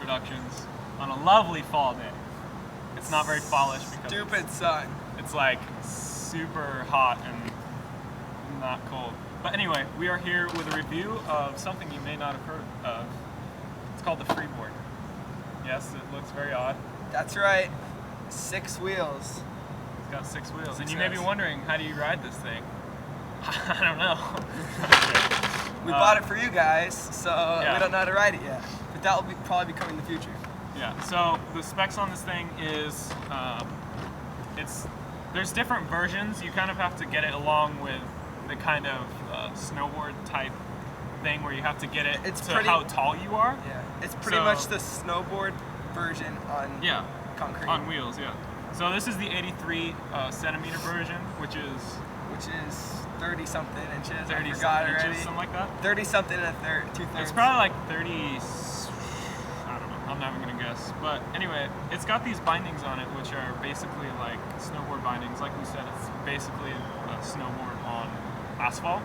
Productions on a lovely fall day. It's not very fallish because stupid sun. It's like super hot and not cold. But anyway, we are here with a review of something you may not have heard of. It's called the Freebord. Yes, it looks very odd. That's right. 6 wheels. It's got 6 wheels. And you may be wondering, how do you ride this thing? I don't know. We bought it for you guys, so we don't know how to ride it yet. But that will probably be coming in the future. Yeah, so the specs on this thing is, there's different versions. You kind of have to get it along with the kind of snowboard type thing where you have to get it how tall you are. Yeah, it's pretty much the snowboard version on concrete. On wheels, yeah. So this is the 83 centimeter version, which is 30 something inches. 30 something inches, something like that. 30 something and 2/3. It's probably like 30. I don't know. I'm not even gonna guess. But anyway, it's got these bindings on it, which are basically like snowboard bindings. Like we said, it's basically a snowboard on asphalt.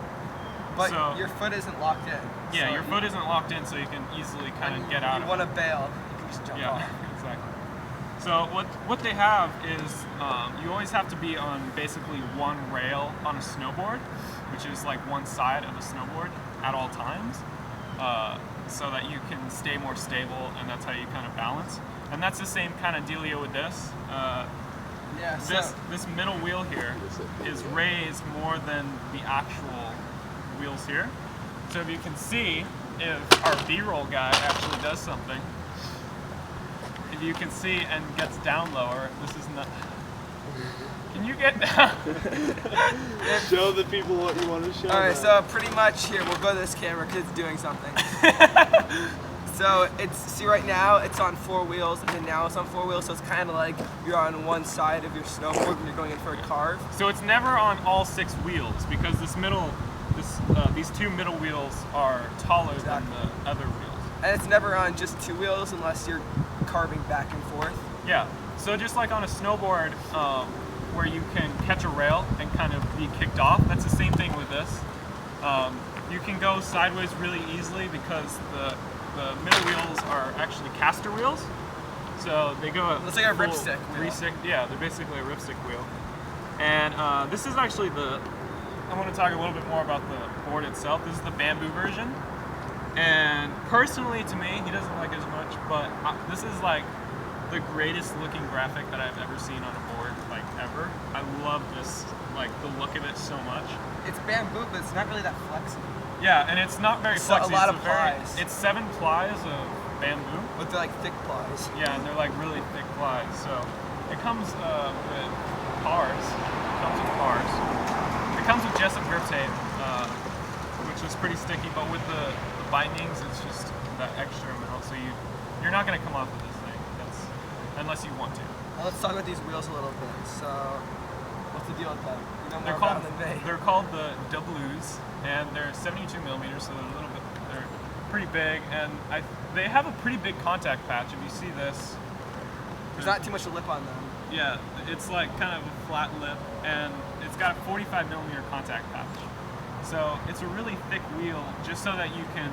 But your foot isn't locked in. Yeah, your foot isn't locked in, so you can easily kind of get out of it. You want to bail, you can just jump off. Exactly. So what they have is you always have to be on basically one rail on a snowboard, which is like one side of a snowboard at all times, so that you can stay more stable, and that's how you kind of balance. And that's the same kind of dealio with this. This middle wheel here is raised more than the actual wheels here. So if you can see, if our B-roll guy actually does something, if you can see and gets down lower, this is not. Can you get down? Show the people what you want to show. Alright, so pretty much here, we'll go to this camera because it's doing something. So see right now it's on 4 wheels, and then now it's on 4 wheels, so it's kind of like you're on one side of your snowboard when you're going in for a carve. So it's never on all 6 wheels because these 2 middle wheels are taller than the other wheels. And it's never on just 2 wheels unless you're carving back and forth. Yeah, so just like on a snowboard where you can catch a rail and kind of be kicked off, that's the same thing with this. You can go sideways really easily because the middle wheels are actually caster wheels. So they go it's like a ripstick wheel. Yeah, they're basically a ripstick wheel. And this is actually I want to talk a little bit more about the board itself. This is the bamboo version. And personally to me, he doesn't like it as much, but this is like the greatest looking graphic that I've ever seen on a board, like ever. I love this, like the look of it so much. It's bamboo, but it's not really that flexible. Yeah, and it's not very flexible. A lot of plies. It's 7 plies of bamboo. But they're like thick plies. Yeah, and they're like really thick plies. So it comes with pars. It comes with Jessup grip tape, which is pretty sticky, but with the bindings, it's just that extra amount, so you're not going to come off with this thing, unless you want to. Well, let's talk about these wheels a little bit. So, what's the deal with them? You know more about them than me. They're called the W's, and they're 72 millimeters, so they're pretty big, and they have a pretty big contact patch. If you see this, there's not too much lip on them. Yeah, it's like kind of a flat lip, and it's got a 45 millimeter contact patch. So it's a really thick wheel, just so that you can,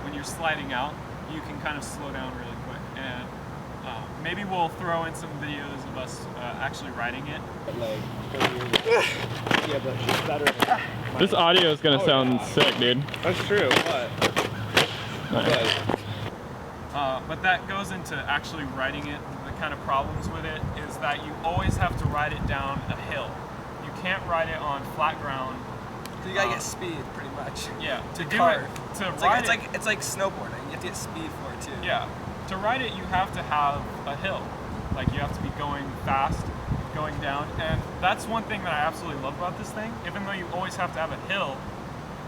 when you're sliding out, you can kind of slow down really quick. And maybe we'll throw in some videos of us actually riding it. Yeah, but she's better. This audio is gonna sound sick, dude. That's true. But that goes into actually riding it. The kind of problems with it is that you always have to ride it down a hill. You can't ride it on flat ground. You gotta get speed, pretty much. Yeah, it's like snowboarding. You have to get speed for it too. Yeah, to ride it, you have to have a hill. Like you have to be going fast, going down, and that's one thing that I absolutely love about this thing. Even though you always have to have a hill,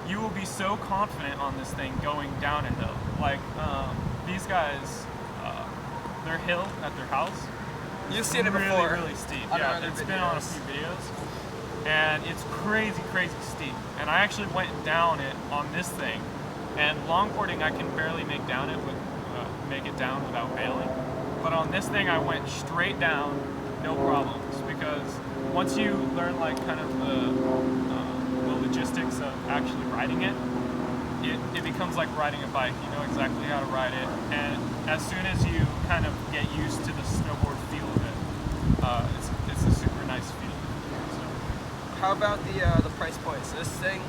you will be so confident on this thing going down a hill. Like these guys, their hill at their house. You've seen it before. Really steep. Yeah, it's been on a few videos. And it's crazy steep. And I actually went down it on this thing. And longboarding, I can barely make it down without bailing. But on this thing, I went straight down, no problems. Because once you learn like kind of the logistics of actually riding it, it becomes like riding a bike. You know exactly how to ride it, and as soon as you kind of get used to the snowboard feel of it, it's a super nice feel. So. How about the price point? So this thing,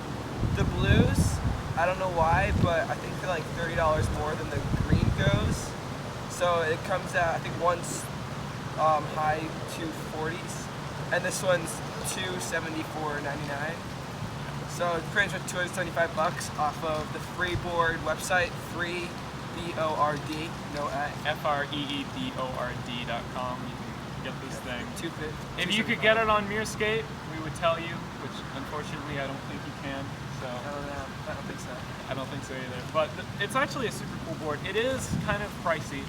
the blues, I don't know why, but I think they're like $30 more than the green goes. So it comes at, I think one's high 240s, and this one's $274.99. So it's pretty much $275 off of the Freebord website, Freebord, no A. Freebord.com. You can get this thing. $250. If you could get it on Mirskate, we would tell you, which unfortunately I don't think you can. So I don't know. I don't think so. I don't think so either. But it's actually a super cool board. It is kind of pricey.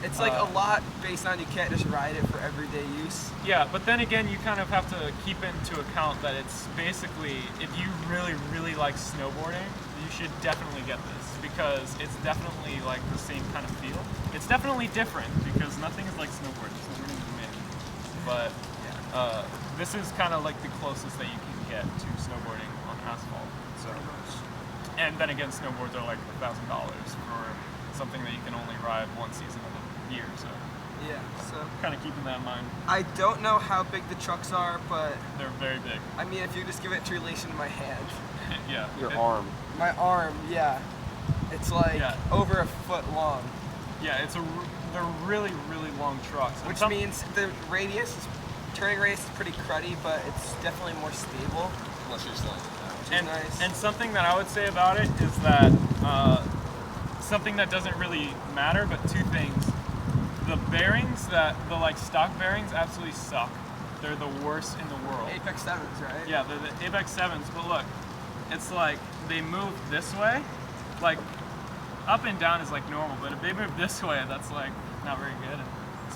It's like a lot based on you can't just ride it for everyday use. Yeah, but then again, you kind of have to keep into account that it's basically, if you really, really like snowboarding, you should definitely get this because it's definitely like the same kind of feel. It's definitely different because nothing is like snowboarding. Snowboarding is amazing. But this is kind of like the closest that you can get to snowboarding on asphalt. So, and then again, snowboards are like $1,000 for something that you can only ride one season of the year. So yeah, so kind of keeping that in mind. I don't know how big the trucks are, but They're very big. I mean, if you just give it to relation to my hand, Yeah. Your arm. my arm, yeah, it's like over a foot long, Yeah, they're really, really long trucks. And which means the turning radius is pretty cruddy, but it's definitely more stable. Unless you're slowing it down. Which is nice. And something that I would say about it is that something that doesn't really matter, but two things. The bearings, the like stock bearings absolutely suck. They're the worst in the world. Apex 7s, right? Yeah, they're the Apex 7s, but look, it's like they move this way, like up and down is like normal, but if they move this way, that's like not very good.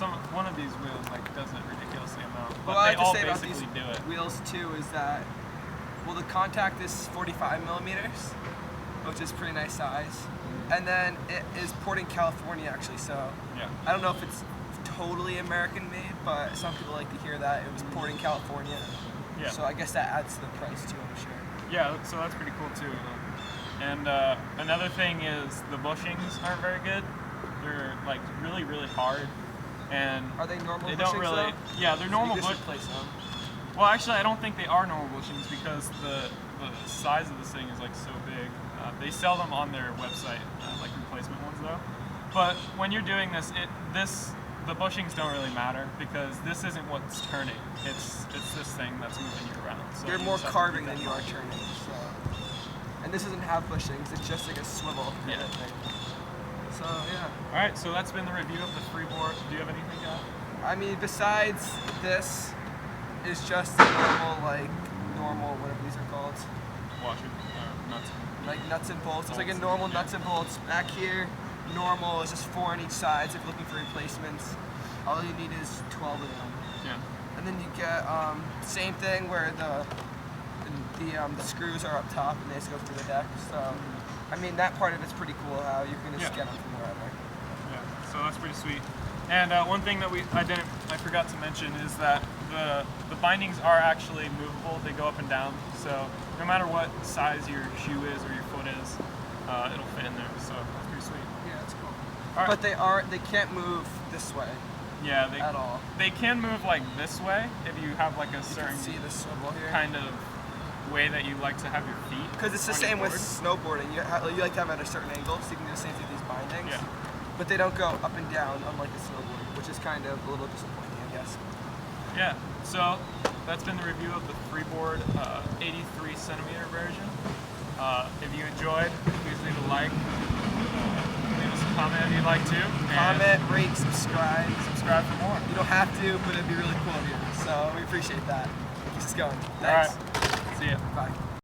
And one of these wheels like does it ridiculously amount, but Well, they I have all to say about basically these do it. wheels too is that, well, the contact is 45 millimeters, which is pretty nice size. And then it is ported in California actually, so Yeah. I don't know if it's totally American made, but some people like to hear that it was ported in California. Yeah. So I guess that adds to the price too, I'm sure. Yeah, so that's pretty cool too. And another thing is the bushings aren't very good. They're like really, really hard. And Are they normal they bushings don't really. though? Yeah, they're normal You just bushings. replace them. Well, actually, I don't think they are normal bushings because the size of this thing is like so big. They sell them on their website, like replacement ones though. But when you're doing this, the bushings don't really matter because this isn't what's turning. It's this thing that's moving you around. So You're you more just have to carving keep than that you in are mind. turning. So. And this doesn't have bushings, it's just like a swivel kind of thing. So yeah. All right, so that's been the review of the Freebord. Do you have anything to add? I mean, besides this, is just the normal, whatever these are called, Washer, nuts. like nuts and bolts. It's like a normal nuts and bolts. Back here, normal is just 4 on each side. So if you're looking for replacements, all you need is 12 of them. Yeah. And then you get same thing where the screws are up top and they just go through the deck. So, I mean, that part of it's pretty cool how you can just get them from wherever. Yeah, so that's pretty sweet. And one thing that I forgot to mention is that the bindings are actually movable. They go up and down. So no matter what size your shoe is or your foot is, it'll fit in there. So that's pretty sweet. Yeah, that's cool. All right. But they can't move this way Yeah, at all. they can move like this way if you have like a You certain can see the swivel here. kind of way that you like to have your feet. Because it's the on your same with board. snowboarding. You like to have it at a certain angle, so you can do the same thing with these bindings. Yeah. But they don't go up and down, unlike the snowboard, which is kind of a little disappointing, I guess. Yeah, so that's been the review of the Freeboard 83 centimeter version. If you enjoyed, please leave a like. Leave us a comment if you'd like to. And Comment, rate, subscribe. subscribe for more. You don't have to, but it'd be really cool of you. So we appreciate that. Keep us going. All right, Thanks. see ya. Bye.